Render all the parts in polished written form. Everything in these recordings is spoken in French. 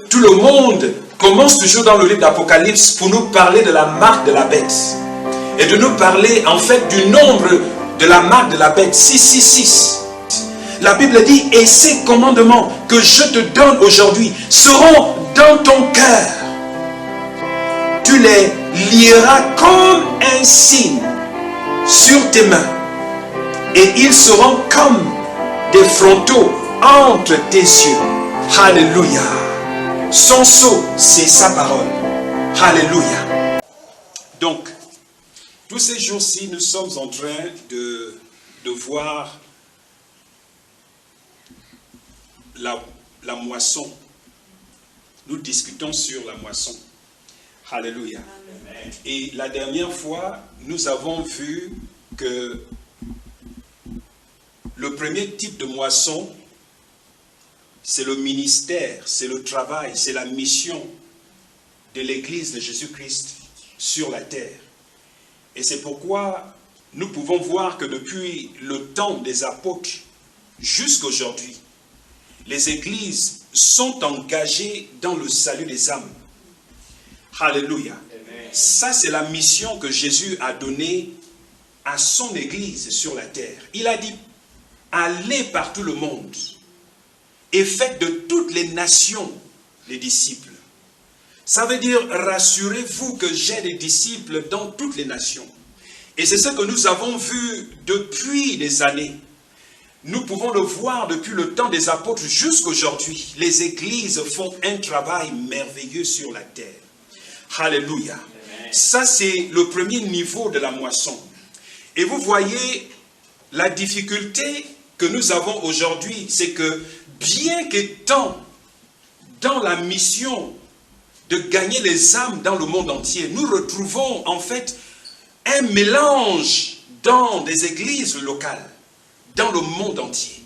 Tout le monde commence toujours dans le livre d'Apocalypse pour nous parler de la marque de la bête. Et de nous parler en fait du nombre de la marque de la bête, 666. La Bible dit, et ces commandements que je te donne aujourd'hui seront dans ton cœur. Tu les lieras comme un signe sur tes mains. Et ils seront comme des frontaux entre tes yeux. Alléluia. Son sceau, c'est sa parole. Alléluia. Donc, tous ces jours-ci, nous sommes en train de voir la moisson. Nous discutons sur la moisson. Alléluia. Amen. Et la dernière fois, nous avons vu que le premier type de moisson, c'est le ministère, c'est le travail, c'est la mission de l'Église de Jésus-Christ sur la terre. Et c'est pourquoi nous pouvons voir que depuis le temps des apôtres jusqu'à aujourd'hui, les églises sont engagées dans le salut des âmes. Alléluia. Amen. Ça, c'est la mission que Jésus a donnée à son église sur la terre. Il a dit, allez par tout le monde et faites de toutes les nations les disciples. Ça veut dire, rassurez-vous que j'ai des disciples dans toutes les nations. Et c'est ce que nous avons vu depuis des années. Nous pouvons le voir depuis le temps des apôtres jusqu'à aujourd'hui. Les églises font un travail merveilleux sur la terre. Alléluia. Amen. Ça, c'est le premier niveau de la moisson. Et vous voyez, la difficulté que nous avons aujourd'hui, c'est que bien qu'étant dans la mission de gagner les âmes dans le monde entier, nous retrouvons en fait un mélange dans des églises locales, dans le monde entier.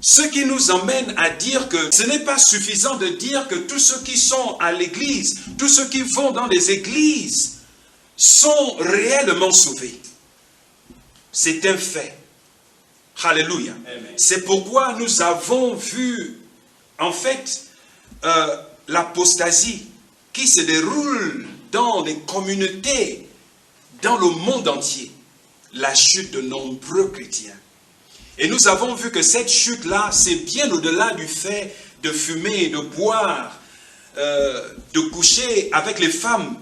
Ce qui nous emmène à dire que ce n'est pas suffisant de dire que tous ceux qui sont à l'église, tous ceux qui vont dans les églises sont réellement sauvés. C'est un fait. Alléluia. C'est pourquoi nous avons vu en fait l'apostasie qui se déroule dans les communautés, dans le monde entier. La chute de nombreux chrétiens. Et nous avons vu que cette chute-là, c'est bien au-delà du fait de fumer, de boire, de coucher avec les femmes.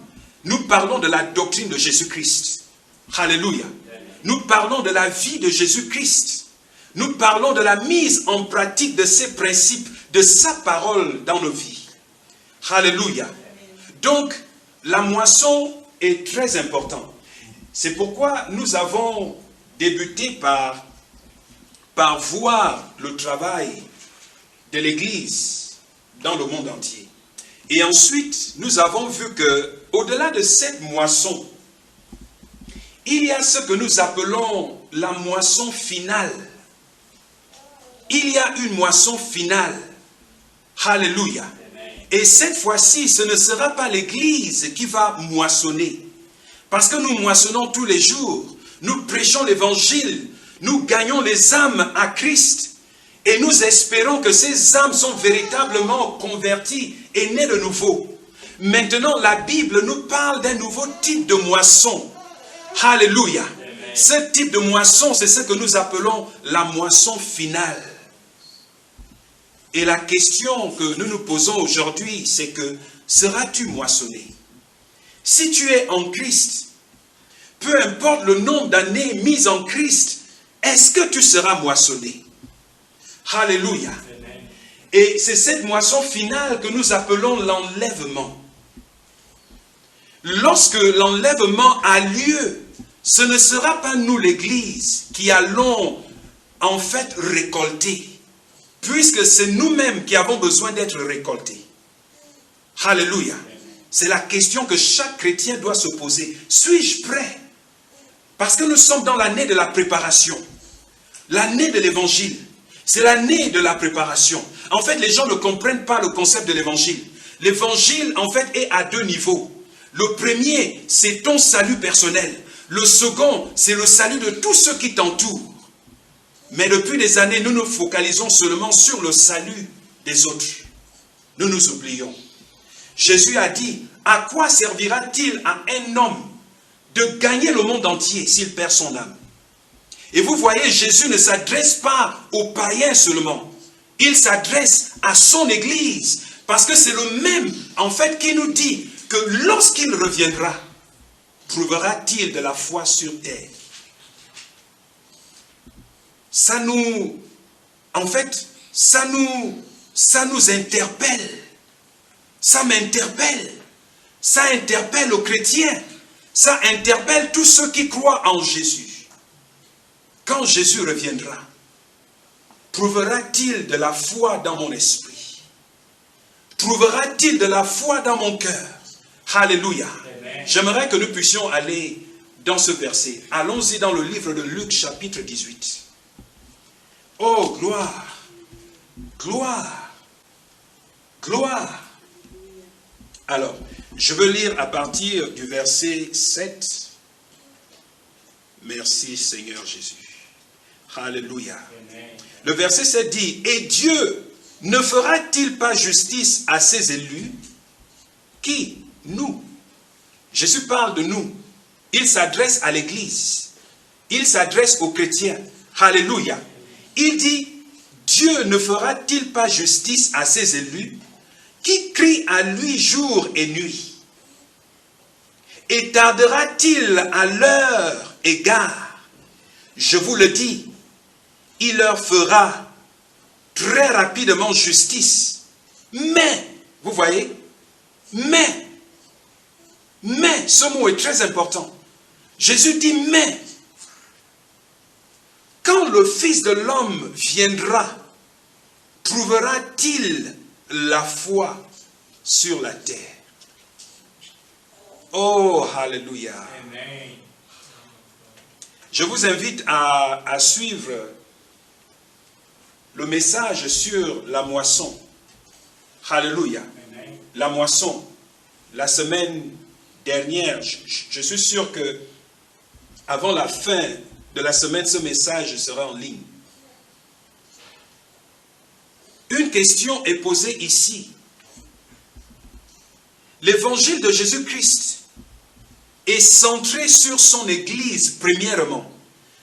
Nous parlons de la doctrine de Jésus-Christ. Alléluia. Nous parlons de la vie de Jésus-Christ. Nous parlons de la mise en pratique de ses principes, de sa parole dans nos vies. Alléluia. Donc, la moisson est très importante. C'est pourquoi nous avons débuté par voir le travail de l'Église dans le monde entier. Et ensuite, nous avons vu que, au-delà de cette moisson, il y a ce que nous appelons la moisson finale. Il y a une moisson finale. Alléluia. Et cette fois-ci, ce ne sera pas l'Église qui va moissonner. Parce que nous moissonnons tous les jours. Nous prêchons l'Évangile. Nous gagnons les âmes à Christ. Et nous espérons que ces âmes sont véritablement converties et nées de nouveau. Maintenant, la Bible nous parle d'un nouveau type de moisson. Alléluia. Ce type de moisson, c'est ce que nous appelons la moisson finale. Et la question que nous nous posons aujourd'hui, c'est que seras-tu moissonné? Si tu es en Christ, peu importe le nombre d'années mises en Christ, est-ce que tu seras moissonné? Alléluia. Amen. Et c'est cette moisson finale que nous appelons l'enlèvement. Lorsque l'enlèvement a lieu, ce ne sera pas nous, l'Église, qui allons en fait récolter, puisque c'est nous-mêmes qui avons besoin d'être récoltés. Alléluia. C'est la question que chaque chrétien doit se poser. Suis-je prêt? Parce que nous sommes dans l'année de la préparation. L'année de l'évangile. C'est l'année de la préparation. En fait, les gens ne comprennent pas le concept de l'évangile. L'évangile, en fait, est à deux niveaux. Le premier, c'est ton salut personnel. Le second, c'est le salut de tous ceux qui t'entourent. Mais depuis des années, nous nous focalisons seulement sur le salut des autres. nous nous oublions. Jésus a dit, à quoi servira-t-il à un homme de gagner le monde entier s'il perd son âme? Et vous voyez, Jésus ne s'adresse pas aux païens seulement. Il s'adresse à son Église. Parce que c'est le même, en fait, qui nous dit que lorsqu'il reviendra, trouvera-t-il de la foi sur terre? Ça nous, en fait, ça nous interpelle. Ça m'interpelle. Ça interpelle aux chrétiens. Ça interpelle tous ceux qui croient en Jésus. Quand Jésus reviendra, trouvera-t-il de la foi dans mon esprit? Trouvera-t-il de la foi dans mon cœur? Alléluia. J'aimerais que nous puissions aller dans ce verset. Allons-y dans le livre de Luc chapitre 18. Oh, gloire, gloire, gloire. Alors, je veux lire à partir du verset 7. Merci Seigneur Jésus. Alléluia. Le verset 7 dit, « Et Dieu ne fera-t-il pas justice à ses élus? » Qui? Nous. Jésus parle de nous. Il s'adresse à l'Église. Il s'adresse aux chrétiens. Alléluia. Il dit, « Dieu ne fera-t-il pas justice à ses élus qui crient à lui jour et nuit? Et tardera-t-il à leur égard? Je vous le dis, il leur fera très rapidement justice. Mais, vous voyez, mais, ce mot est très important. Jésus dit mais. Quand le Fils de l'homme viendra, trouvera-t-il la foi sur la terre? Oh, alléluia. Amen. Je vous invite à suivre le message sur la moisson. Alléluia. Amen. La moisson. La semaine dernière, je suis sûr que avant la fin de la semaine, ce message sera en ligne. Une question est posée ici. L'évangile de Jésus-Christ est centré sur son Église, premièrement.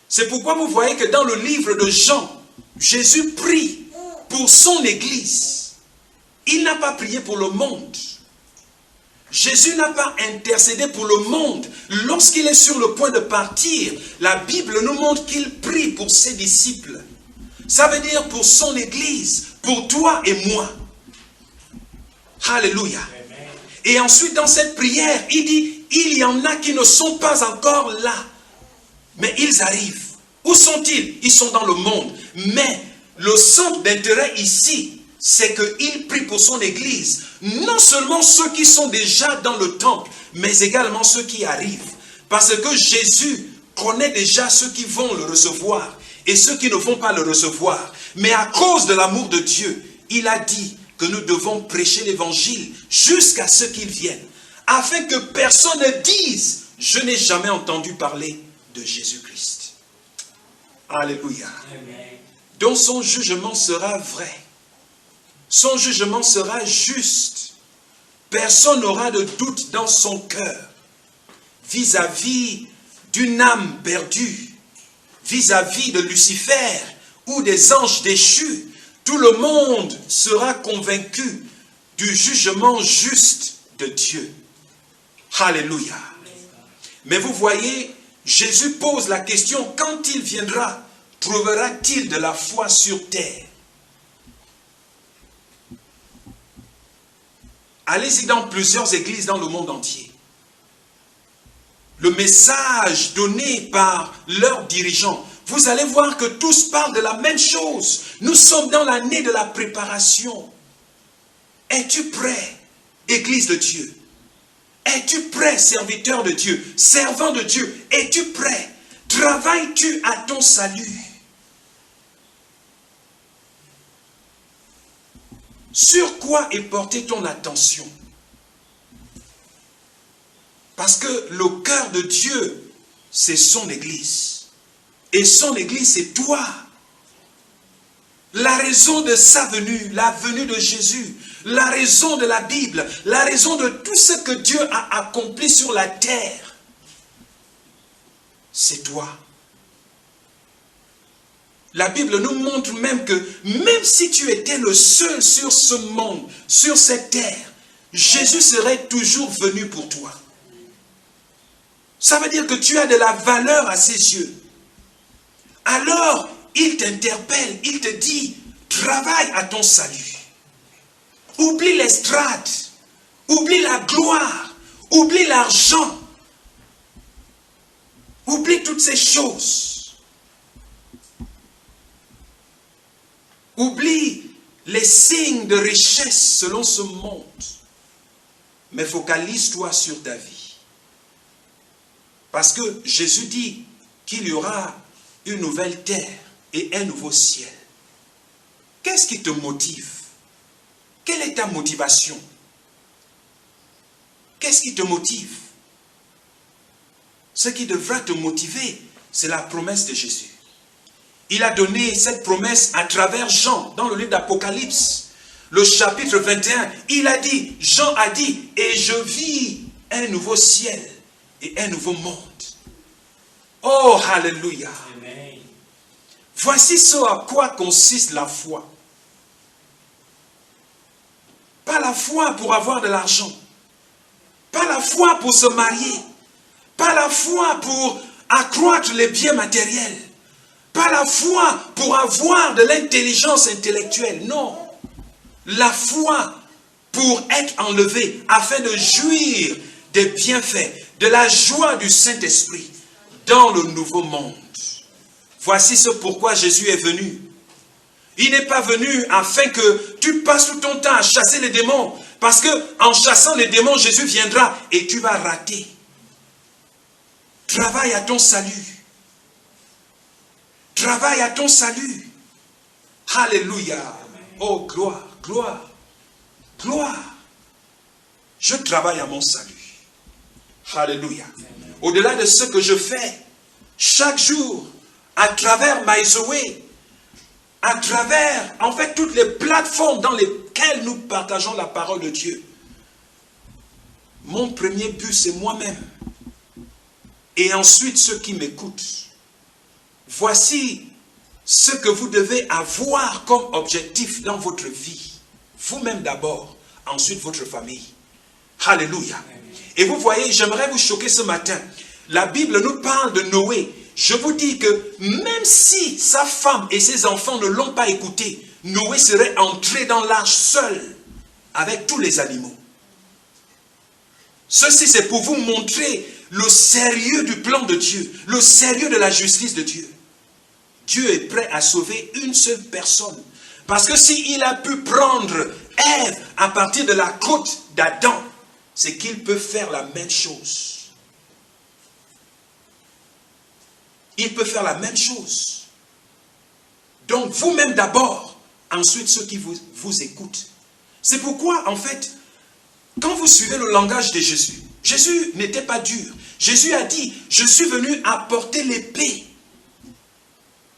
C'est pourquoi vous voyez que dans le livre de Jean, Jésus prie pour son Église. Il n'a pas prié pour le monde. Jésus n'a pas intercédé pour le monde. Lorsqu'il est sur le point de partir, la Bible nous montre qu'il prie pour ses disciples. Ça veut dire pour son Église, pour toi et moi. Alléluia. Et ensuite, dans cette prière, il dit, il y en a qui ne sont pas encore là, mais ils arrivent. Où sont-ils? Ils sont dans le monde. Mais le centre d'intérêt ici, c'est qu'il prie pour son Église. Non seulement ceux qui sont déjà dans le temple, mais également ceux qui arrivent. Parce que Jésus connaît déjà ceux qui vont le recevoir et ceux qui ne vont pas le recevoir. Mais à cause de l'amour de Dieu, il a dit que nous devons prêcher l'évangile jusqu'à ce qu'il vienne, afin que personne ne dise « Je n'ai jamais entendu parler de Jésus-Christ ». Alléluia. Amen. Donc son jugement sera vrai. Son jugement sera juste. Personne n'aura de doute dans son cœur vis-à-vis d'une âme perdue, vis-à-vis de Lucifer ou des anges déchus. Tout le monde sera convaincu du jugement juste de Dieu. Alléluia. Mais vous voyez, Jésus pose la question, quand il viendra, trouvera-t-il de la foi sur terre? Allez-y dans plusieurs églises dans le monde entier. Le message donné par leurs dirigeants, vous allez voir que tous parlent de la même chose. Nous sommes dans l'année de la préparation. Es-tu prêt, Église de Dieu? Es-tu prêt, serviteur de Dieu, servant de Dieu? Es-tu prêt? Travailles-tu à ton salut? Sur quoi est portée ton attention? Parce que le cœur de Dieu, c'est son Église. Et son Église, c'est toi. La raison de sa venue, la venue de Jésus, la raison de la Bible, la raison de tout ce que Dieu a accompli sur la terre, c'est toi. La Bible nous montre même que même si tu étais le seul sur ce monde, sur cette terre, Jésus serait toujours venu pour toi. Ça veut dire que tu as de la valeur à ses yeux. Alors, il t'interpelle, il te dit, travaille à ton salut. Oublie l'estrade, oublie la gloire, oublie l'argent, oublie toutes ces choses. Oublie les signes de richesse selon ce monde. Mais focalise-toi sur ta vie. Parce que Jésus dit qu'il y aura une nouvelle terre et un nouveau ciel. Qu'est-ce qui te motive? Quelle est ta motivation? Qu'est-ce qui te motive? Ce qui devra te motiver, c'est la promesse de Jésus. Il a donné cette promesse à travers Jean, dans le livre d'Apocalypse, le chapitre 21. Il a dit, Jean a dit, et je vis un nouveau ciel et un nouveau monde. Oh, alléluia. Amen. Voici ce à quoi consiste la foi. Pas la foi pour avoir de l'argent. Pas la foi pour se marier. Pas la foi pour accroître les biens matériels. Pas la foi pour avoir de l'intelligence intellectuelle. Non. La foi pour être enlevé afin de jouir des bienfaits, de la joie du Saint-Esprit dans le nouveau monde. Voici ce pourquoi Jésus est venu. Il n'est pas venu afin que tu passes tout ton temps à chasser les démons. Parce que en chassant les démons, Jésus viendra et tu vas rater. Travaille à ton salut. Travaille à ton salut. Alléluia. Oh, gloire, gloire, gloire. Je travaille à mon salut. Alléluia. Au-delà de ce que je fais, chaque jour, à travers MyZoé, à travers, en fait, toutes les plateformes dans lesquelles nous partageons la parole de Dieu. Mon premier but, c'est moi-même. Et ensuite, ceux qui m'écoutent. Voici ce que vous devez avoir comme objectif dans votre vie. Vous-même d'abord, ensuite votre famille. Alléluia. Et vous voyez, j'aimerais vous choquer ce matin. La Bible nous parle de Noé. Je vous dis que même si sa femme et ses enfants ne l'ont pas écouté, Noé serait entré dans l'arche seul avec tous les animaux. Ceci, c'est pour vous montrer le sérieux du plan de Dieu, le sérieux de la justice de Dieu. Dieu est prêt à sauver une seule personne. Parce que s'il a pu prendre Ève à partir de la côte d'Adam, c'est qu'il peut faire la même chose. Il peut faire la même chose. Donc vous-même d'abord, ensuite ceux qui vous écoutent. C'est pourquoi en fait, quand vous suivez le langage de Jésus, Jésus n'était pas dur. Jésus a dit, je suis venu apporter l'épée.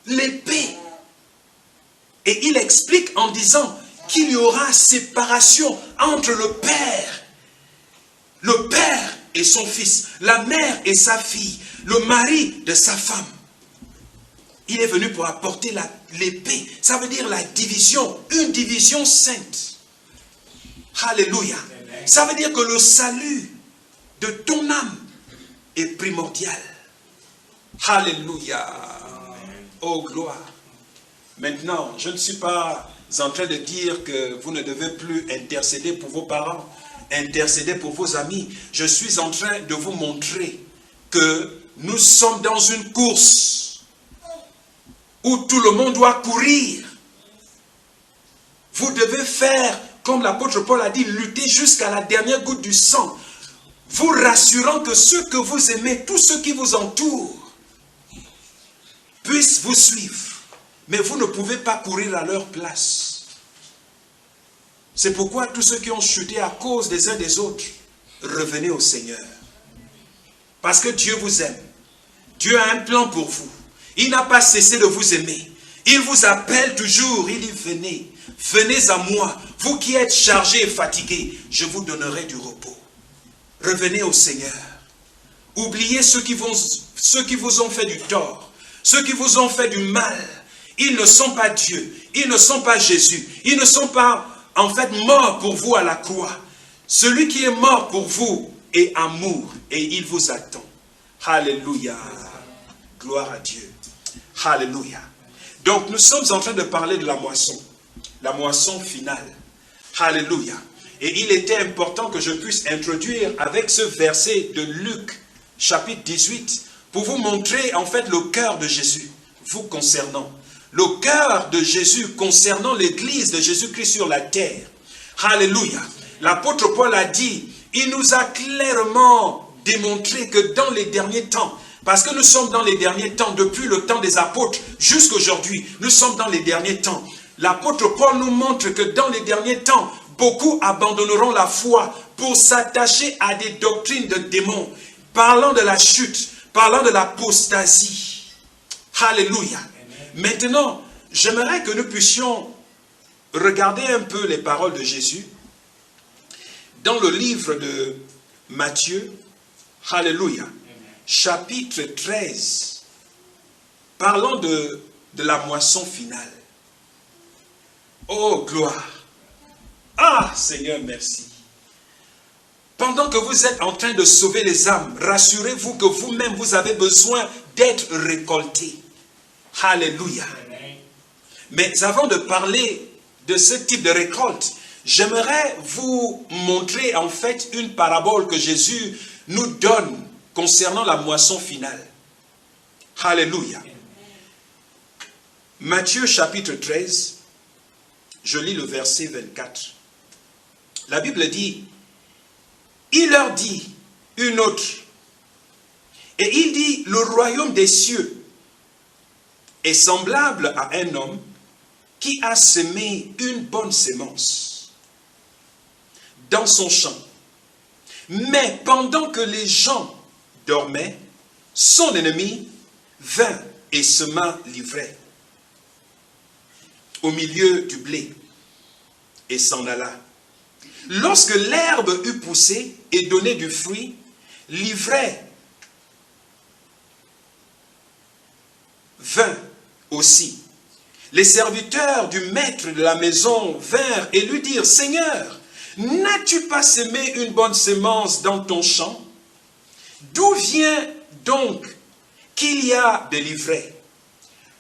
L'épée. Et il explique en disant qu'il y aura séparation entre le père et son fils, la mère et sa fille, le mari de sa femme. Il est venu pour apporter l'épée. Ça veut dire la division, une division sainte. Alléluia. Ça veut dire que le salut de ton âme est primordial. Alléluia. Oh, gloire. Maintenant, je ne suis pas en train de dire que vous ne devez plus intercéder pour vos parents, intercéder pour vos amis. Je suis en train de vous montrer que nous sommes dans une course où tout le monde doit courir. Vous devez faire, comme l'apôtre Paul a dit, lutter jusqu'à la dernière goutte du sang, vous rassurant que ceux que vous aimez, tous ceux qui vous entourent, puissent vous suivre. Mais vous ne pouvez pas courir à leur place. C'est pourquoi tous ceux qui ont chuté à cause des uns des autres, revenez au Seigneur. Parce que Dieu vous aime. Dieu a un plan pour vous. Il n'a pas cessé de vous aimer. Il vous appelle toujours, il dit venez, venez à moi, vous qui êtes chargés et fatigués, je vous donnerai du repos. Revenez au Seigneur. Oubliez ceux qui vous ont fait du tort, ceux qui vous ont fait du mal. Ils ne sont pas Dieu, ils ne sont pas Jésus, ils ne sont pas en fait morts pour vous à la croix. Celui qui est mort pour vous est amour et il vous attend. Alléluia. Gloire à Dieu. Alléluia. Donc nous sommes en train de parler de la moisson finale. Alléluia. Et il était important que je puisse introduire avec ce verset de Luc, chapitre 18, pour vous montrer en fait le cœur de Jésus, vous concernant. Le cœur de Jésus concernant l'église de Jésus-Christ sur la terre. Alléluia. L'apôtre Paul a dit, il nous a clairement démontré que dans les derniers temps, parce que nous sommes dans les derniers temps, depuis le temps des apôtres jusqu'à aujourd'hui, nous sommes dans les derniers temps. L'apôtre Paul nous montre que dans les derniers temps, beaucoup abandonneront la foi pour s'attacher à des doctrines de démons, parlant de la chute, parlant de l'apostasie. Alléluia. Maintenant, j'aimerais que nous puissions regarder un peu les paroles de Jésus dans le livre de Matthieu. Alléluia. Chapitre 13, parlant de la moisson finale. Oh, gloire. Ah, Seigneur, merci. Pendant que vous êtes en train de sauver les âmes, rassurez-vous que vous-même, vous avez besoin d'être récoltés. Alléluia. Mais avant de parler de ce type de récolte, j'aimerais vous montrer en fait une parabole que Jésus nous donne concernant la moisson finale. Alléluia. Matthieu chapitre 13, je lis le verset 24. La Bible dit, il leur dit une autre, et il dit, le royaume des cieux est semblable à un homme qui a semé une bonne sémence dans son champ. Mais pendant que les gens dormaient, son ennemi vint et sema l'ivraie au milieu du blé et s'en alla. Lorsque l'herbe eut poussé et donné du fruit, l'ivraie vint aussi. Les serviteurs du maître de la maison vinrent et lui dirent, « Seigneur, n'as-tu pas semé une bonne sémence dans ton champ? D'où vient donc qu'il y a de l'ivraie? »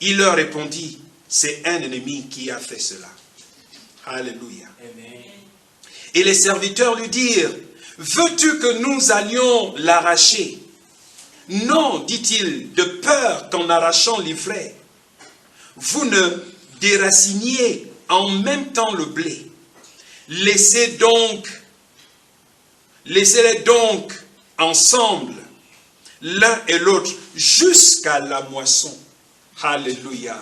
Il leur répondit, « C'est un ennemi qui a fait cela. » Alléluia. Amen. Et les serviteurs lui dirent, « Veux-tu que nous allions l'arracher? » Non, dit-il, de peur qu'en arrachant l'ivraie, vous ne déraciniez en même temps le blé. Laissez-les donc ensemble, l'un et l'autre, jusqu'à la moisson. Alléluia.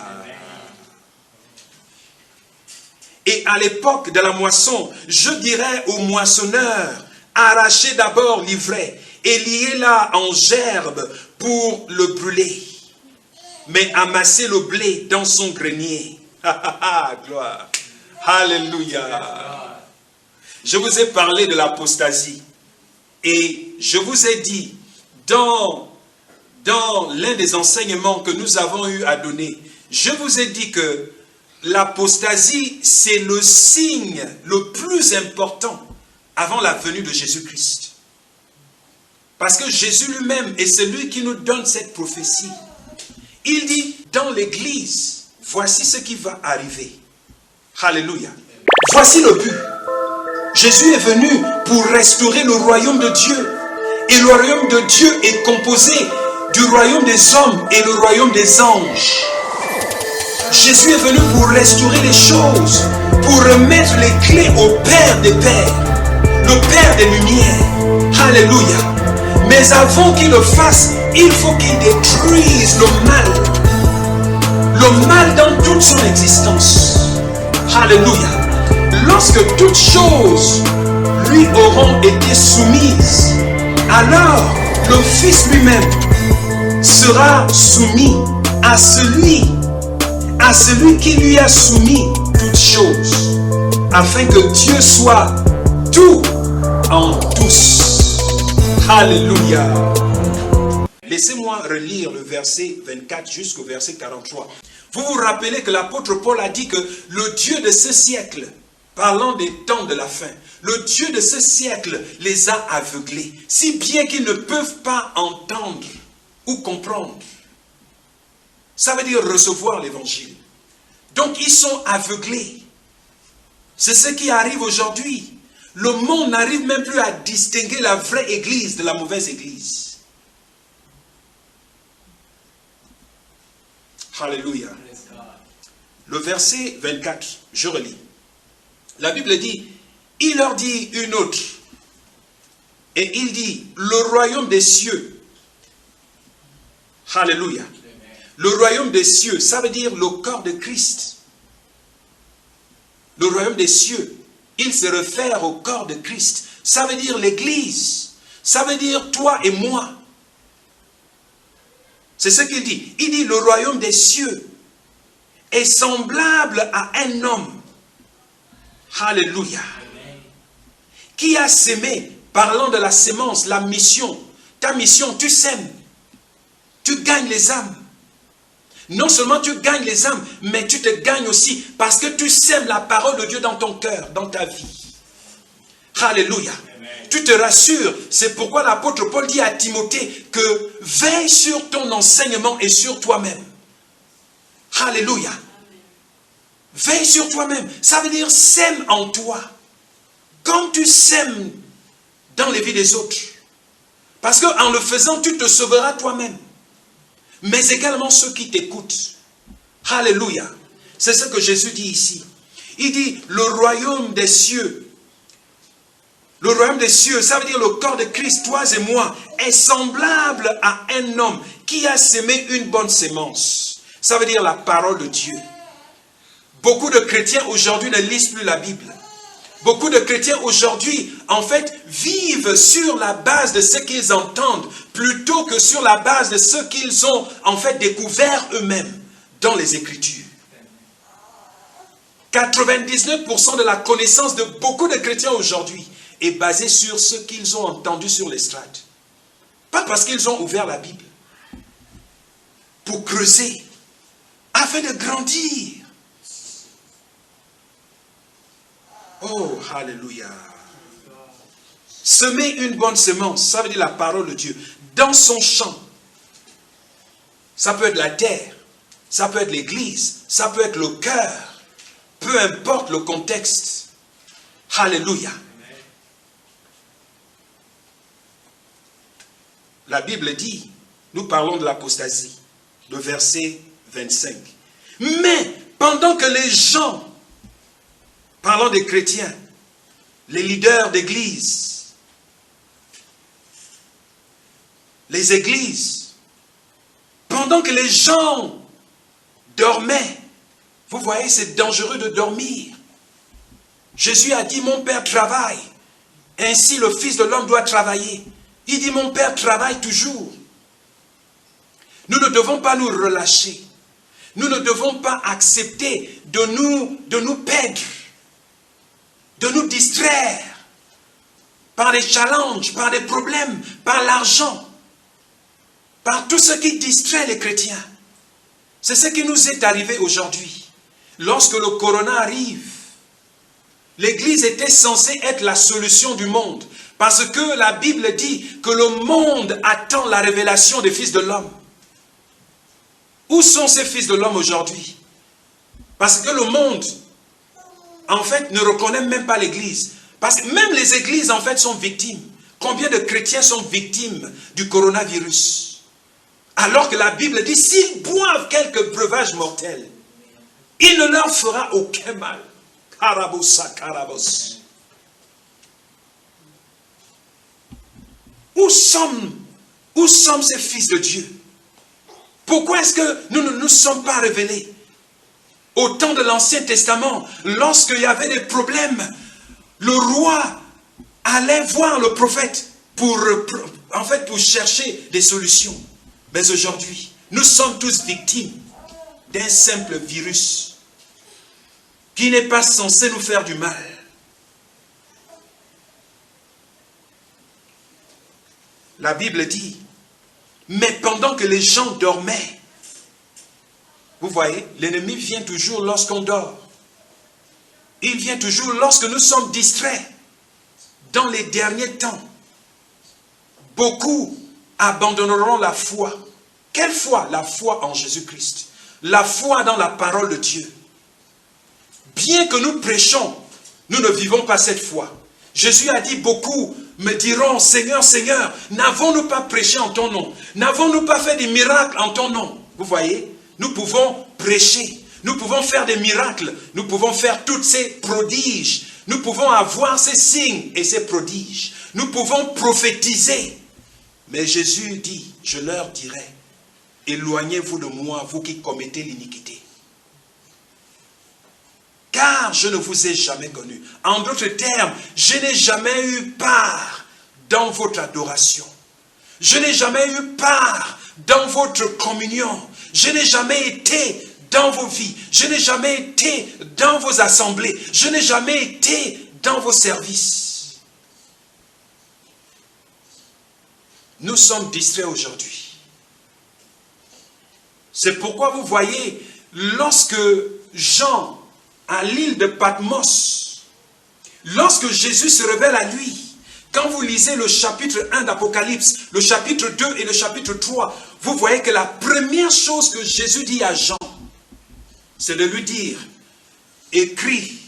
Et à l'époque de la moisson, je dirais aux moissonneurs, arrachez d'abord l'ivraie et liez-la en gerbe pour le brûler. Mais amassez le blé dans son grenier. Gloire. Alléluia. Je vous ai parlé de l'apostasie. Et je vous ai dit, dans l'un des enseignements que nous avons eu à donner, je vous ai dit que l'apostasie, c'est le signe le plus important avant la venue de Jésus-Christ. Parce que Jésus lui-même est celui qui nous donne cette prophétie. Il dit, dans l'église, voici ce qui va arriver. Alléluia. Voici le but. Jésus est venu pour restaurer le royaume de Dieu. Et le royaume de Dieu est composé du royaume des hommes et le royaume des anges. Jésus est venu pour restaurer les choses, pour remettre les clés au Père des Pères, le Père des Lumières. Alléluia. Mais avant qu'il le fasse, il faut qu'il détruise le mal dans toute son existence. Alléluia. Lorsque toutes choses lui auront été soumises, alors le Fils lui-même sera soumis à celui à celui qui lui a soumis toutes choses, afin que Dieu soit tout en tous. Alléluia. Laissez-moi relire le verset 24 jusqu'au verset 43. Vous vous rappelez que l'apôtre Paul a dit que le Dieu de ce siècle, parlant des temps de la fin, le Dieu de ce siècle les a aveuglés, si bien qu'ils ne peuvent pas entendre ou comprendre. Ça veut dire recevoir l'évangile. Donc ils sont aveuglés. C'est ce qui arrive aujourd'hui. Le monde n'arrive même plus à distinguer la vraie église de la mauvaise église. Alléluia. Le verset 24, je relis. La Bible dit, il leur dit une autre. Et il dit, le royaume des cieux. Alléluia. Le royaume des cieux, ça veut dire le corps de Christ. Le royaume des cieux, il se réfère au corps de Christ. Ça veut dire l'église. Ça veut dire toi et moi. C'est ce qu'il dit. Il dit le royaume des cieux est semblable à un homme. Alléluia. Qui a sémé, parlant de la sémence, la mission. Ta mission, tu sèmes. Tu gagnes les âmes. Non seulement tu gagnes les âmes, mais tu te gagnes aussi parce que tu sèmes la parole de Dieu dans ton cœur, dans ta vie. Alléluia. Tu te rassures, c'est pourquoi l'apôtre Paul dit à Timothée que veille sur ton enseignement et sur toi-même. Alléluia. Veille sur toi-même. Ça veut dire sème en toi. Comme tu sèmes dans les vies des autres. Parce qu'en le faisant, tu te sauveras toi-même. Mais également ceux qui t'écoutent. Alléluia. C'est ce que Jésus dit ici. Il dit, le royaume des cieux. Le royaume des cieux, ça veut dire le corps de Christ, toi et moi, est semblable à un homme qui a sémé une bonne sémence. Ça veut dire la parole de Dieu. Beaucoup de chrétiens aujourd'hui ne lisent plus la Bible. Beaucoup de chrétiens aujourd'hui, en fait, vivent sur la base de ce qu'ils entendent, plutôt que sur la base de ce qu'ils ont, en fait, découvert eux-mêmes dans les Écritures. 99% de la connaissance de beaucoup de chrétiens aujourd'hui est basée sur ce qu'ils ont entendu sur l'estrade. Pas parce qu'ils ont ouvert la Bible. Pour creuser, afin de grandir. Oh, alléluia. Semer une bonne semence, ça veut dire la parole de Dieu, dans son champ. Ça peut être la terre, ça peut être l'église, ça peut être le cœur. Peu importe le contexte. Alléluia. La Bible dit, nous parlons de l'apostasie, le verset 25. Mais pendant que les gens, parlant des chrétiens, les leaders d'église, les églises, pendant que les gens dormaient, vous voyez, c'est dangereux de dormir. Jésus a dit, mon Père travaille, ainsi le Fils de l'homme doit travailler. Il dit, mon Père travaille toujours. Nous ne devons pas nous relâcher. Nous ne devons pas accepter de nous perdre, de nous distraire par des challenges, par des problèmes, par l'argent, par tout ce qui distrait les chrétiens. C'est ce qui nous est arrivé aujourd'hui. Lorsque le corona arrive, l'Église était censée être la solution du monde. Parce que la Bible dit que le monde attend la révélation des fils de l'homme. Où sont ces fils de l'homme aujourd'hui? Parce que le monde, en fait, ne reconnaît même pas l'Église. Parce que même les églises, en fait, sont victimes. Combien de chrétiens sont victimes du coronavirus? Alors que la Bible dit, s'ils boivent quelques breuvages mortels, il ne leur fera aucun mal. Karabosa, karabos. Où sommes ces fils de Dieu? Pourquoi est-ce que nous ne nous sommes pas révélés? Au temps de l'Ancien Testament, lorsqu'il y avait des problèmes, le roi allait voir le prophète pour chercher des solutions. Mais aujourd'hui, nous sommes tous victimes d'un simple virus qui n'est pas censé nous faire du mal. La Bible dit, mais pendant que les gens dormaient, vous voyez, l'ennemi vient toujours lorsqu'on dort. Il vient toujours lorsque nous sommes distraits. Dans les derniers temps, beaucoup abandonneront la foi. Quelle foi? La foi en Jésus-Christ. La foi dans la parole de Dieu. Bien que nous prêchons, nous ne vivons pas cette foi. Jésus a dit, beaucoup me diront, Seigneur, Seigneur, n'avons-nous pas prêché en ton nom? N'avons-nous pas fait des miracles en ton nom? Vous voyez, nous pouvons prêcher, nous pouvons faire des miracles, nous pouvons faire tous ces prodiges, nous pouvons avoir ces signes et ces prodiges, nous pouvons prophétiser. Mais Jésus dit, je leur dirai, éloignez-vous de moi, vous qui commettez l'iniquité. Car je ne vous ai jamais connu. En d'autres termes, je n'ai jamais eu part dans votre adoration. Je n'ai jamais eu part dans votre communion. Je n'ai jamais été dans vos vies. Je n'ai jamais été dans vos assemblées. Je n'ai jamais été dans vos services. Nous sommes distraits aujourd'hui. C'est pourquoi vous voyez, lorsque Jean, à l'île de Patmos, lorsque Jésus se révèle à lui, quand vous lisez le chapitre 1 d'Apocalypse, le chapitre 2 et le chapitre 3, vous voyez que la première chose que Jésus dit à Jean, c'est de lui dire, écris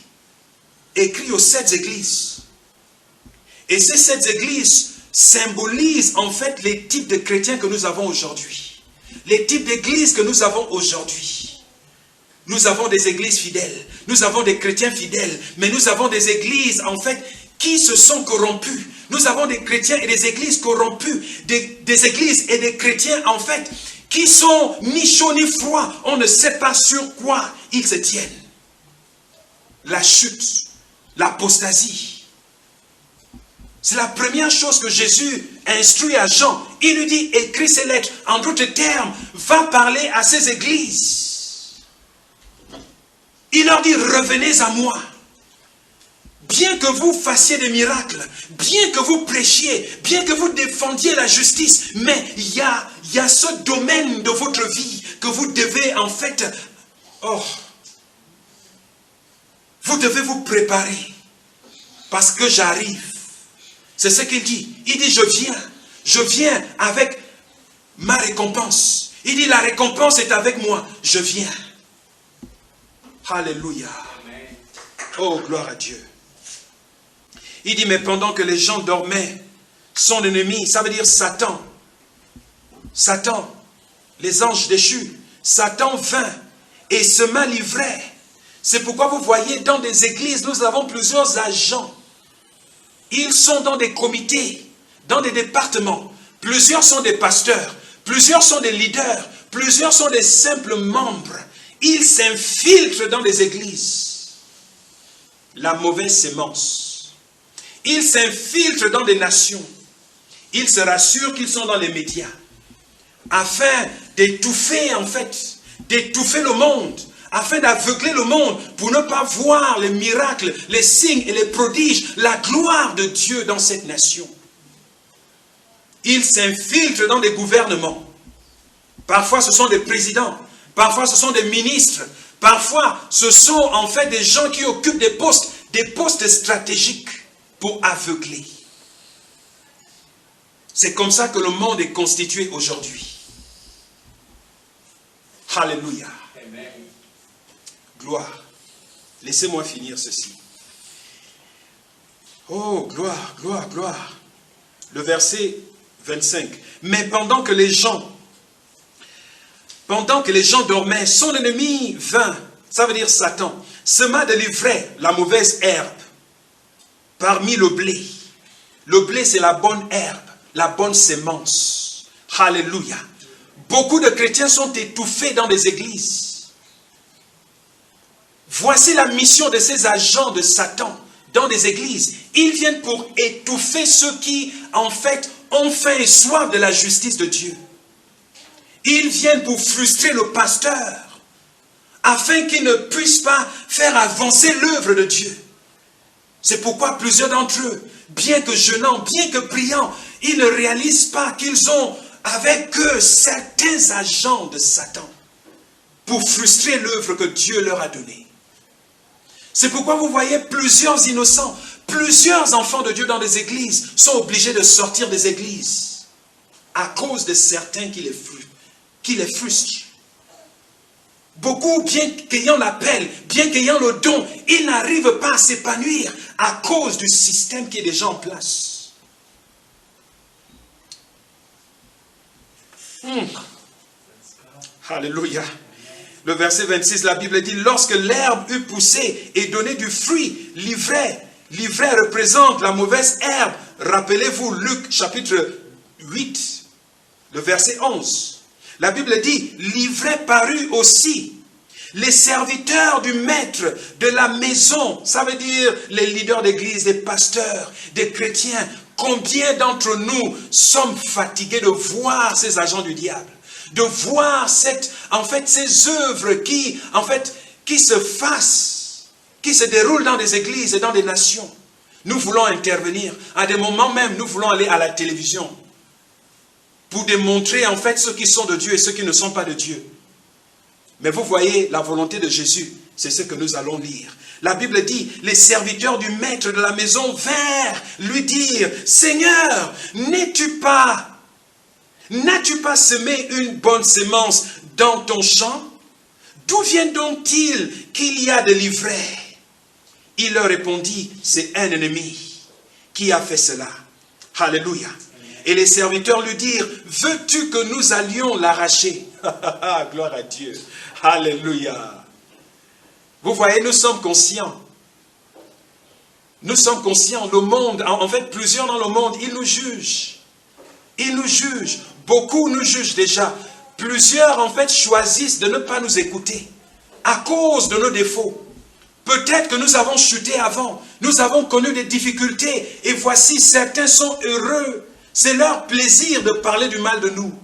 aux 7 églises. Et ces 7 églises symbolisent en fait les types de chrétiens que nous avons aujourd'hui. Les types d'églises que nous avons aujourd'hui. Nous avons des églises fidèles, nous avons des chrétiens fidèles, mais nous avons des églises en fait qui se sont corrompues. Nous avons des chrétiens et des églises corrompues, des églises et des chrétiens en fait qui sont ni chauds ni froids. On ne sait pas sur quoi ils se tiennent. La chute, l'apostasie. C'est la première chose que Jésus instruit à Jean. Il lui dit, écris ces lettres. En d'autres termes, va parler à ces églises. Il leur dit, revenez à moi. Bien que vous fassiez des miracles, bien que vous prêchiez, bien que vous défendiez la justice, mais il y a ce domaine de votre vie que vous devez en fait, vous devez vous préparer parce que j'arrive. C'est ce qu'il dit. Il dit, je viens avec ma récompense. Il dit, la récompense est avec moi, je viens. Alléluia. Oh, gloire à Dieu. Il dit, mais pendant que les gens dormaient, son ennemi, ça veut dire Satan, les anges déchus, Satan vint et sema l'ivraie. C'est pourquoi vous voyez, dans des églises, nous avons plusieurs agents. Ils sont dans des comités, dans des départements. Plusieurs sont des pasteurs, plusieurs sont des leaders, plusieurs sont des simples membres. Ils s'infiltrent dans les églises. La mauvaise sémence. Ils s'infiltrent dans des nations. Ils se rassurent qu'ils sont dans les médias. Afin d'étouffer, en fait, d'étouffer le monde. Afin d'aveugler le monde pour ne pas voir les miracles, les signes et les prodiges, la gloire de Dieu dans cette nation. Ils s'infiltrent dans des gouvernements. Parfois, ce sont des présidents. Parfois, ce sont des ministres. Parfois, ce sont en fait des gens qui occupent des postes stratégiques pour aveugler. C'est comme ça que le monde est constitué aujourd'hui. Alléluia. Amen. Gloire. Laissez-moi finir ceci. Oh, gloire, gloire, gloire. Le verset 25. Mais pendant que les gens dormaient, son ennemi vint, ça veut dire Satan, sema de l'ivraie, la mauvaise herbe, parmi le blé. Le blé, c'est la bonne herbe, la bonne sémence. Alléluia. Beaucoup de chrétiens sont étouffés dans des églises. Voici la mission de ces agents de Satan dans des églises. Ils viennent pour étouffer ceux qui, en fait, ont faim et soif de la justice de Dieu. Ils viennent pour frustrer le pasteur afin qu'ils ne puissent pas faire avancer l'œuvre de Dieu. C'est pourquoi plusieurs d'entre eux, bien que jeûnant, bien que priant, ils ne réalisent pas qu'ils ont avec eux certains agents de Satan pour frustrer l'œuvre que Dieu leur a donnée. C'est pourquoi vous voyez plusieurs innocents, plusieurs enfants de Dieu dans des églises sont obligés de sortir des églises à cause de certains qui les frustrent. Beaucoup, bien qu'ayant l'appel, bien qu'ayant le don, ils n'arrivent pas à s'épanouir à cause du système qui est déjà en place. Alléluia. Le verset 26, la Bible dit, lorsque l'herbe eut poussé et donné du fruit, l'ivraie représente la mauvaise herbe. Rappelez-vous Luc chapitre 8, le verset 11. La Bible dit, l'ivraie parut aussi. Les serviteurs du maître de la maison, ça veut dire les leaders d'église, des pasteurs, des chrétiens. Combien d'entre nous sommes fatigués de voir ces agents du diable, de voir ces œuvres qui se fassent, qui se déroulent dans des églises et dans des nations. Nous voulons intervenir. À des moments même, nous voulons aller à la télévision pour démontrer ceux qui sont de Dieu et ceux qui ne sont pas de Dieu. Mais vous voyez, la volonté de Jésus, c'est ce que nous allons lire. La Bible dit, les serviteurs du maître de la maison vinrent lui dire, Seigneur, n'as-tu pas semé une bonne semence dans ton champ? D'où vient donc-il qu'il y a de l'ivraie? Il leur répondit, c'est un ennemi qui a fait cela. Alléluia. Et les serviteurs lui dirent, veux-tu que nous allions l'arracher? Gloire à Dieu. Alléluia. Vous voyez, nous sommes conscients. Nous sommes conscients. Le monde, plusieurs dans le monde, ils nous jugent. Ils nous jugent. Beaucoup nous jugent déjà. Plusieurs, choisissent de ne pas nous écouter à cause de nos défauts. Peut-être que nous avons chuté avant. Nous avons connu des difficultés. Et voici, certains sont heureux. C'est leur plaisir de parler du mal de nous.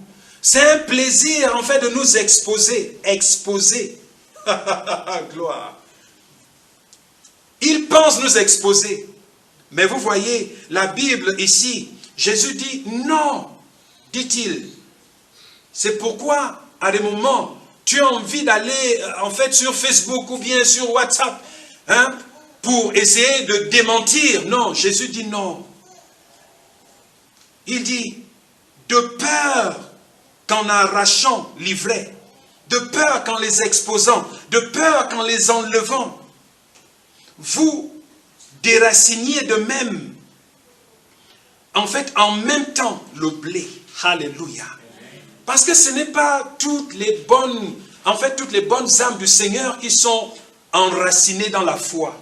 C'est un plaisir, de nous exposer. Exposer. Gloire. Ils pensent nous exposer. Mais vous voyez, la Bible ici, Jésus dit non, dit-il. C'est pourquoi, à des moments, tu as envie d'aller, sur Facebook ou bien sur WhatsApp, pour essayer de démentir. Non, Jésus dit non. Il dit, de peur qu'en arrachant l'ivraie, de peur qu'en les exposant, de peur qu'en les enlevant, vous déraciniez de même, en même temps, le blé. Alléluia. Parce que ce n'est pas toutes les bonnes âmes du Seigneur qui sont enracinées dans la foi.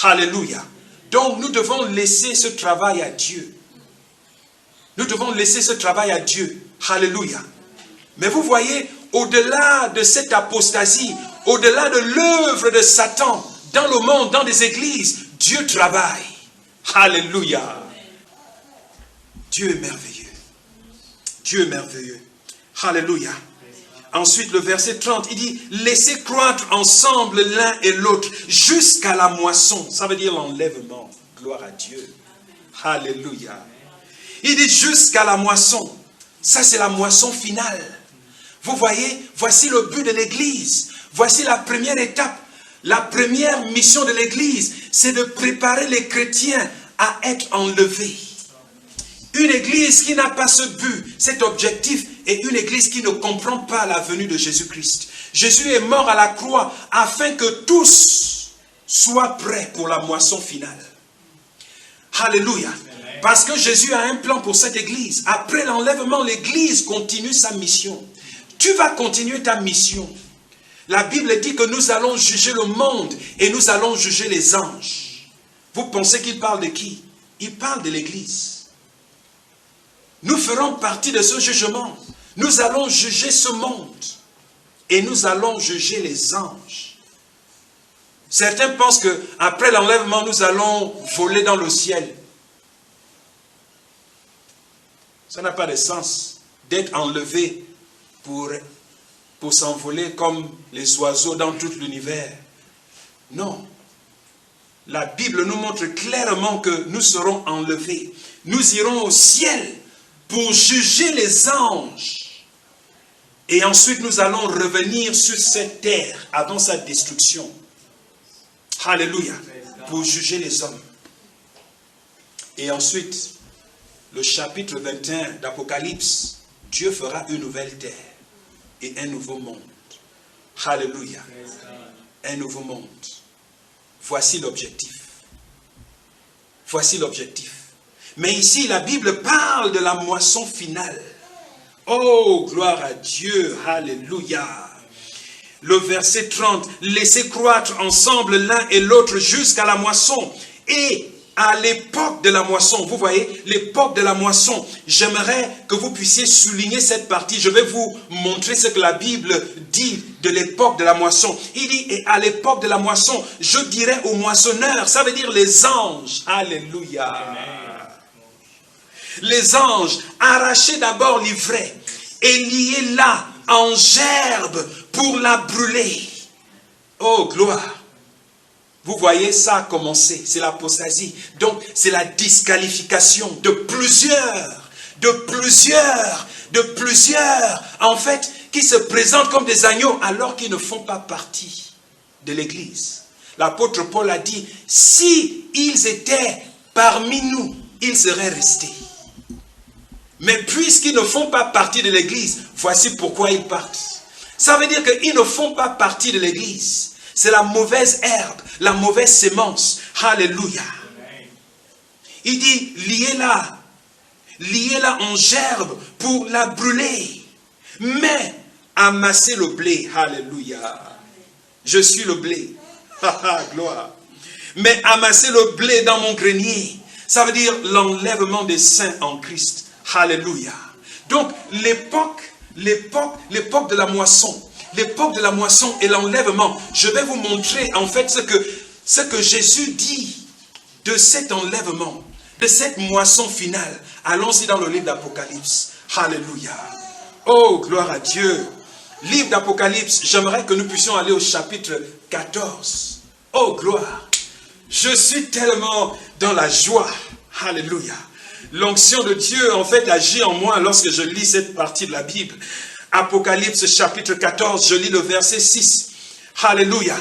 Alléluia. Donc nous devons laisser ce travail à Dieu. Nous devons laisser ce travail à Dieu. Alléluia. Mais vous voyez, au-delà de cette apostasie, au-delà de l'œuvre de Satan dans le monde, dans des églises, Dieu travaille. Alléluia. Dieu est merveilleux. Dieu est merveilleux. Alléluia. Ensuite, le verset 30, il dit, laissez croître ensemble l'un et l'autre jusqu'à la moisson. Ça veut dire l'enlèvement. Gloire à Dieu. Alléluia. Il dit jusqu'à la moisson. Ça, c'est la moisson finale. Vous voyez, voici le but de l'église. Voici la première étape. La première mission de l'église, c'est de préparer les chrétiens à être enlevés. Une église qui n'a pas ce but, cet objectif, est une église qui ne comprend pas la venue de Jésus-Christ. Jésus est mort à la croix afin que tous soient prêts pour la moisson finale. Alléluia. Parce que Jésus a un plan pour cette église. Après l'enlèvement, l'église continue sa mission. Tu vas continuer ta mission. La Bible dit que nous allons juger le monde et nous allons juger les anges. Vous pensez qu'il parle de qui? Il parle de l'église. Nous ferons partie de ce jugement. Nous allons juger ce monde et nous allons juger les anges. Certains pensent qu'après l'enlèvement, nous allons voler dans le ciel. Ça n'a pas de sens d'être enlevé pour pour s'envoler comme les oiseaux dans tout l'univers. Non. La Bible nous montre clairement que nous serons enlevés. Nous irons au ciel pour juger les anges. Et ensuite, nous allons revenir sur cette terre avant sa destruction. Alléluia. Pour juger les hommes. Et ensuite, le chapitre 21 d'Apocalypse, Dieu fera une nouvelle terre et un nouveau monde. Alléluia. Un nouveau monde. Voici l'objectif. Voici l'objectif. Mais ici, la Bible parle de la moisson finale. Oh, gloire à Dieu. Alléluia. Le verset 30. Laissez croître ensemble l'un et l'autre jusqu'à la moisson. Et à l'époque de la moisson, vous voyez, l'époque de la moisson, j'aimerais que vous puissiez souligner cette partie. Je vais vous montrer ce que la Bible dit de l'époque de la moisson. Il dit, et à l'époque de la moisson, je dirais aux moissonneurs, ça veut dire les anges. Alléluia. Amen. Les anges, arrachez d'abord l'ivraie et liez-la en gerbe pour la brûler. Oh, gloire. Vous voyez ça commencer, c'est l'apostasie. Donc, c'est la disqualification de plusieurs, en fait, qui se présentent comme des agneaux alors qu'ils ne font pas partie de l'Église. L'apôtre Paul a dit, si ils étaient parmi nous, ils seraient restés. Mais puisqu'ils ne font pas partie de l'Église, voici pourquoi ils partent. Ça veut dire qu'ils ne font pas partie de l'Église. C'est la mauvaise herbe, la mauvaise sémence. Alléluia. Il dit, liez-la en gerbe pour la brûler. Mais amassez le blé. Alléluia. Je suis le blé. Gloire. Mais amassez le blé dans mon grenier. Ça veut dire l'enlèvement des saints en Christ. Alléluia. Donc, l'époque de la moisson. L'époque de la moisson et l'enlèvement. Je vais vous montrer en fait ce que Jésus dit de cet enlèvement, de cette moisson finale. Allons-y dans le livre d'Apocalypse. Alléluia. Oh, gloire à Dieu. Livre d'Apocalypse, j'aimerais que nous puissions aller au chapitre 14. Oh, gloire. Je suis tellement dans la joie. Alléluia. L'onction de Dieu en fait agit en moi lorsque je lis cette partie de la Bible. Apocalypse chapitre 14, je lis le verset 6. Alléluia.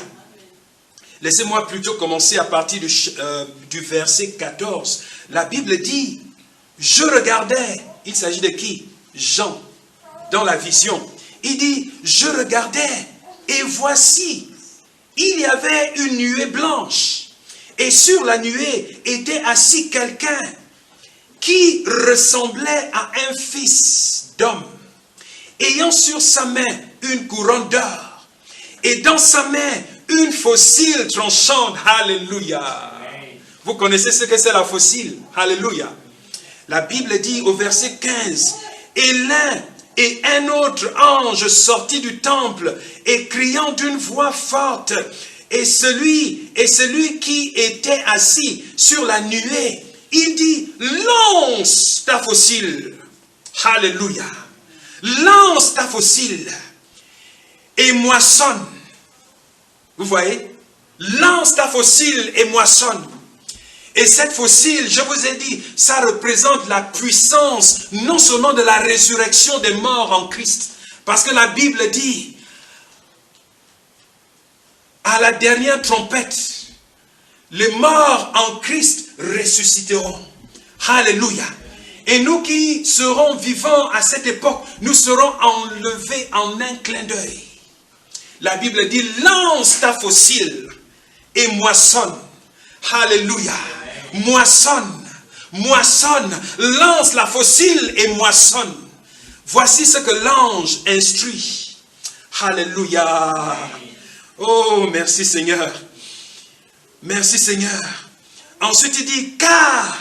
Laissez-moi plutôt commencer à partir du verset 14. La Bible dit, je regardais, il s'agit de qui? Jean, dans la vision. Il dit, je regardais et voici, il y avait une nuée blanche. Et sur la nuée était assis quelqu'un qui ressemblait à un fils d'homme, ayant sur sa main une couronne d'or, et dans sa main une faucille tranchante. Alléluia. Vous connaissez ce que c'est la faucille? Alléluia. La Bible dit au verset 15, et l'un et un autre ange sortit du temple, et criant d'une voix forte, et celui qui était assis sur la nuée, il dit, lance ta faucille. Alléluia. Lance ta faucille et moissonne. Vous voyez? Lance ta faucille et moissonne. Et cette faucille, je vous ai dit, ça représente la puissance non seulement de la résurrection des morts en Christ. Parce que la Bible dit, à la dernière trompette, les morts en Christ ressusciteront. Alléluia. Et nous qui serons vivants à cette époque, nous serons enlevés en un clin d'œil. La Bible dit, lance ta faucille et moissonne. Alléluia. Moissonne, moissonne, lance la faucille et moissonne. Voici ce que l'ange instruit. Alléluia. Oh, merci Seigneur. Merci Seigneur. Ensuite il dit, car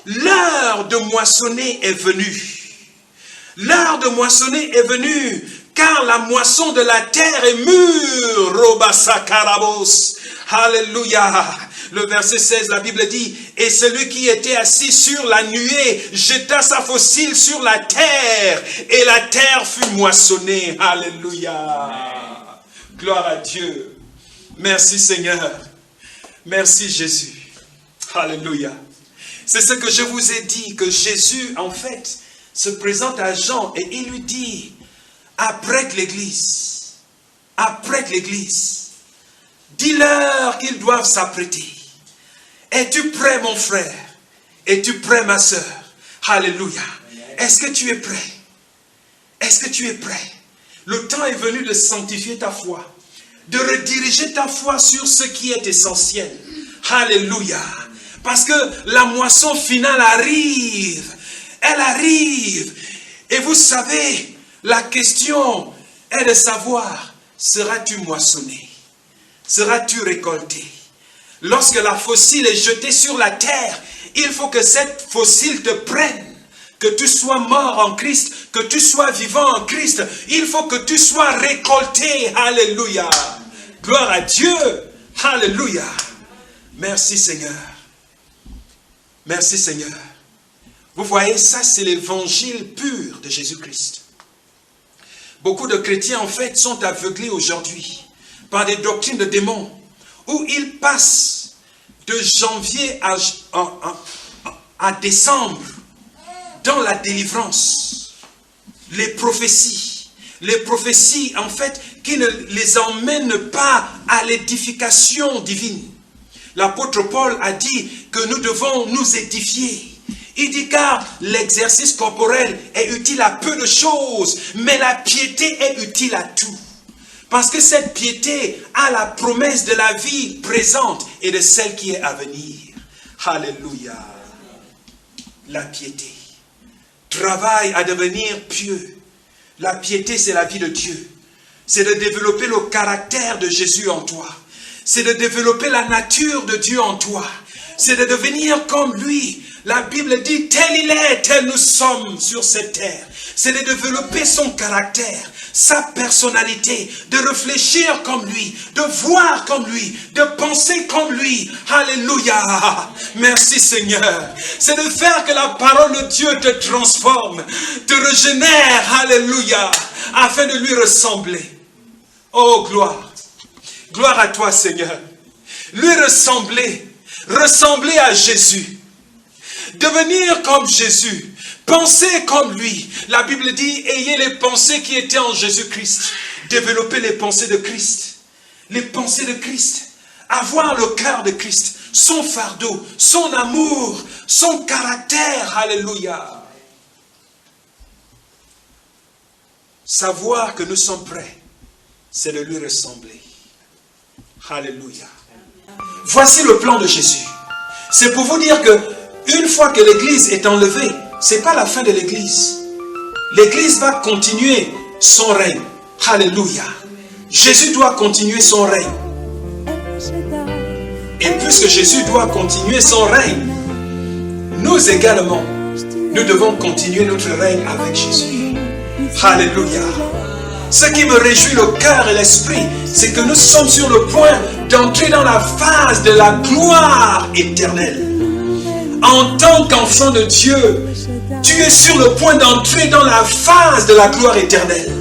l'heure de moissonner est venue. L'heure de moissonner est venue, car la moisson de la terre est mûre. Robasa karabos. Alléluia. Le verset 16, la Bible dit, et celui qui était assis sur la nuée jeta sa fossile sur la terre, et la terre fut moissonnée. Alléluia. Gloire à Dieu. Merci Seigneur. Merci Jésus. Alléluia. C'est ce que je vous ai dit, que Jésus, en fait, se présente à Jean et il lui dit, apprête l'église, dis-leur qu'ils doivent s'apprêter. Es-tu prêt, mon frère? Es-tu prêt, ma soeur? Alléluia. Est-ce que tu es prêt? Est-ce que tu es prêt? Le temps est venu de sanctifier ta foi, de rediriger ta foi sur ce qui est essentiel. Alléluia. Parce que la moisson finale arrive. Elle arrive. Et vous savez, la question est de savoir, seras-tu moissonné? Seras-tu récolté? Lorsque la fossile est jetée sur la terre, il faut que cette fossile te prenne. Que tu sois mort en Christ, que tu sois vivant en Christ, il faut que tu sois récolté. Alléluia. Gloire à Dieu. Alléluia. Merci Seigneur. Merci Seigneur. Vous voyez, ça c'est l'évangile pur de Jésus-Christ. Beaucoup de chrétiens en fait sont aveuglés aujourd'hui par des doctrines de démons où ils passent de janvier à décembre dans la délivrance. Les prophéties en fait qui ne les emmènent pas à l'édification divine. L'apôtre Paul a dit que nous devons nous édifier. Il dit car l'exercice corporel est utile à peu de choses, mais la piété est utile à tout. Parce que cette piété a la promesse de la vie présente et de celle qui est à venir. Alléluia. La piété. Travaille à devenir pieux. La piété, c'est la vie de Dieu. C'est de développer le caractère de Jésus en toi. C'est de développer la nature de Dieu en toi. C'est de devenir comme lui. La Bible dit, tel il est, tel nous sommes sur cette terre. C'est de développer son caractère, sa personnalité, de réfléchir comme lui, de voir comme lui, de penser comme lui. Alléluia. Merci Seigneur. C'est de faire que la parole de Dieu te transforme, te régénère. Alléluia. Afin de lui ressembler. Oh, gloire. Gloire à toi, Seigneur. Lui ressembler à Jésus. Devenir comme Jésus. Penser comme lui. La Bible dit, ayez les pensées qui étaient en Jésus-Christ. Développer les pensées de Christ. Les pensées de Christ. Avoir le cœur de Christ. Son fardeau, son amour, son caractère. Alléluia. Savoir que nous sommes prêts, c'est de lui ressembler. Alléluia. Voici le plan de Jésus. C'est pour vous dire que une fois que l'église est enlevée, ce n'est pas la fin de l'église. L'église va continuer son règne. Alléluia. Jésus doit continuer son règne. Et puisque Jésus doit continuer son règne, nous également, nous devons continuer notre règne avec Jésus. Alléluia. Ce qui me réjouit le cœur et l'esprit, c'est que nous sommes sur le point d'entrer dans la phase de la gloire éternelle. En tant qu'enfant de Dieu, tu es sur le point d'entrer dans la phase de la gloire éternelle.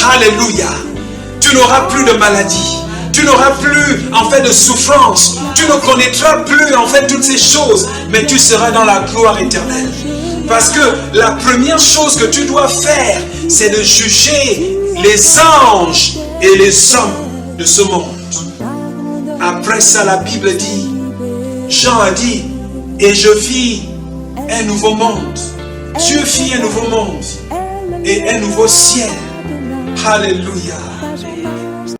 Alléluia. Tu n'auras plus de maladie. Tu n'auras plus en fait de souffrance. Tu ne connaîtras plus en fait toutes ces choses. Mais tu seras dans la gloire éternelle. Parce que la première chose que tu dois faire, c'est de juger les anges et les hommes de ce monde. Après ça, la Bible dit, Jean a dit, et je vis un nouveau monde. Dieu fit un nouveau monde et un nouveau ciel. Alléluia.